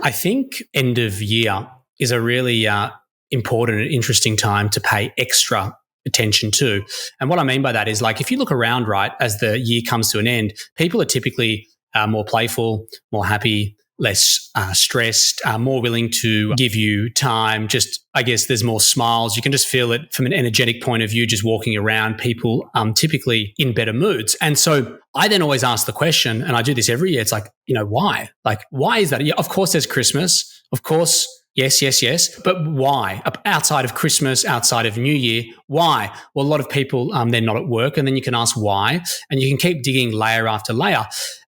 I think end of year is a really important and interesting time to pay extra attention to. And what I mean by that is, like, if you look around, right, as the year comes to an end, people are typically more playful, more happy, less stressed, more willing to give you time. Just, I guess there's more smiles. You can just feel it from an energetic point of view, just walking around. People typically in better moods. And so I then always ask the question, and I do this every year. It's like, why? Like, why is that? Yeah, of course there's Christmas. Of course, yes. But why? Outside of Christmas, outside of New Year, why? Well, a lot of people, they're not at work, and then you can ask why, and you can keep digging layer after layer.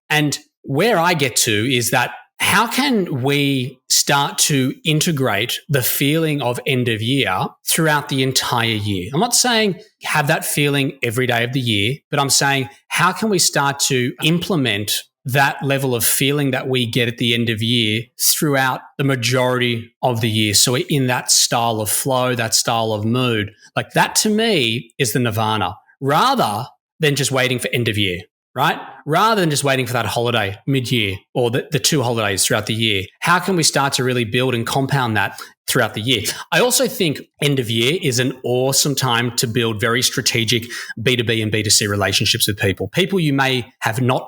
And where I get to is that, how can we start to integrate the feeling of end of year throughout the entire year? I'm not saying have that feeling every day of the year, but I'm saying, how can we start to implement that level of feeling that we get at the end of year throughout the majority of the year? So we're in that style of flow, that style of mood. Like, that to me is the nirvana, rather than just waiting for end of year, right? Rather than just waiting for that holiday mid-year or the two holidays throughout the year. How can we start to really build and compound that throughout the year? I also think end of year is an awesome time to build very strategic B2B and B2C relationships with people. People you may have not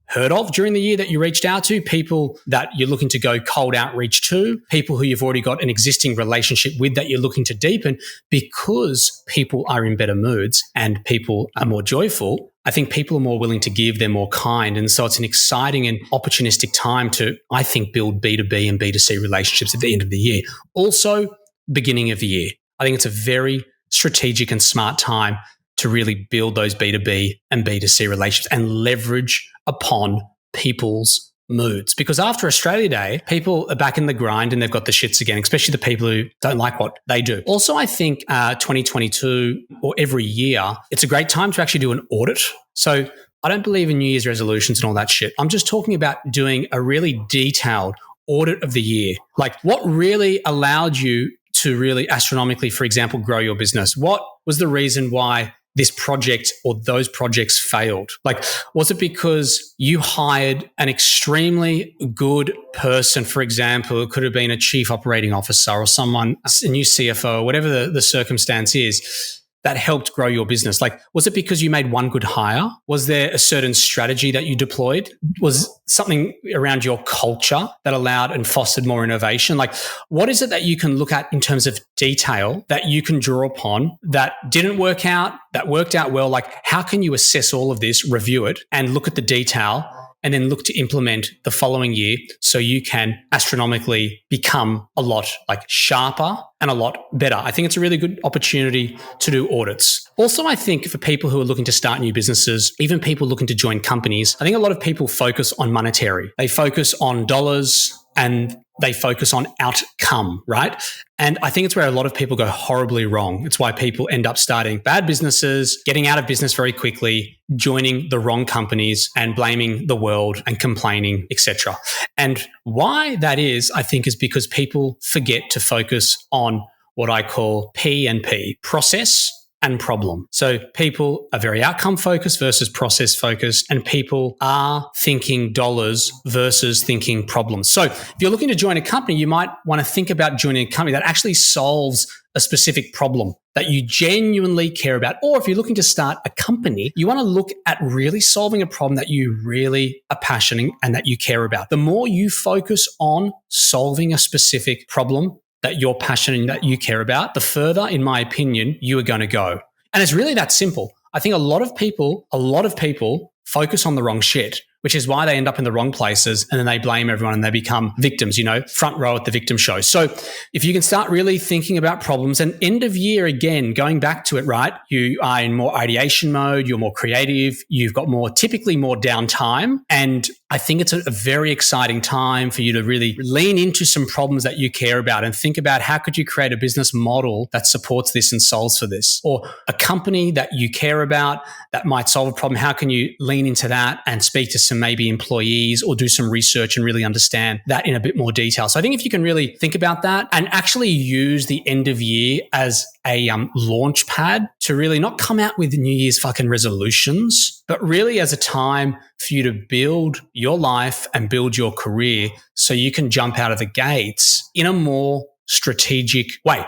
heard of during the year that you reached out to, people that you're looking to go cold outreach to, people who you've already got an existing relationship with that you're looking to deepen. Because people are in better moods and people are more joyful, I think people are more willing to give, they're more kind. And so it's an exciting and opportunistic time to, I think, build B2B and B2C relationships at the end of the year. Also, beginning of the year. I think it's a very strategic and smart time to really build those B2B and B2C relationships and leverage upon people's moods. Because after Australia Day, people are back in the grind and they've got the shits again, especially the people who don't like what they do. Also, I think 2022 or every year, it's a great time to actually do an audit. So I don't believe in New Year's resolutions and all that shit. I'm just talking about doing a really detailed audit of the year. Like, what really allowed you to really astronomically, for example, grow your business? What was the reason why this project or those projects failed? Like, was it because you hired an extremely good person? For example, it could have been a chief operating officer or someone, a new CFO, or whatever the circumstance is, that helped grow your business. Like, was it because you made one good hire? Was there a certain strategy that you deployed? Was something around your culture that allowed and fostered more innovation? Like, what is it that you can look at in terms of detail that you can draw upon that didn't work out, that worked out well? Like, how can you assess all of this, review it, and look at the detail, and then look to implement the following year so you can astronomically become a lot like sharper and a lot better? I think it's a really good opportunity to do audits. Also, I think for people who are looking to start new businesses, even people looking to join companies, I think a lot of people focus on monetary. They focus on dollars and they focus on outcome, right? And I think it's where a lot of people go horribly wrong. It's why people end up starting bad businesses, getting out of business very quickly, joining the wrong companies and blaming the world and complaining, etc. And why that is, I think, is because people forget to focus on what I call P and P, process and problem. So people are very outcome focused versus process focused, and people are thinking dollars versus thinking problems. So if you're looking to join a company, you might want to think about joining a company that actually solves a specific problem that you genuinely care about. Or if you're looking to start a company, you want to look at really solving a problem that you really are passionate and that you care about. The more you focus on solving a specific problem that you're passionate and that you care about, the further, in my opinion, you are going to go. And it's really that simple. I think a lot of people focus on the wrong shit, which is why they end up in the wrong places, and then they blame everyone and they become victims, front row at the victim show. So if you can start really thinking about problems, and end of year, again, going back to it, right? You are in more ideation mode, you're more creative, you've got typically more downtime. And I think it's a very exciting time for you to really lean into some problems that you care about and think about how could you create a business model that supports this and solves for this, or a company that you care about that might solve a problem. How can you lean into that and speak to some maybe employees or do some research and really understand that in a bit more detail? So I think if you can really think about that and actually use the end of year as a launch pad to really not come out with New Year's fucking resolutions, but really as a time for you to build your life and build your career so you can jump out of the gates in a more strategic way.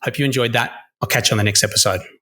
Hope you enjoyed that. I'll catch you on the next episode.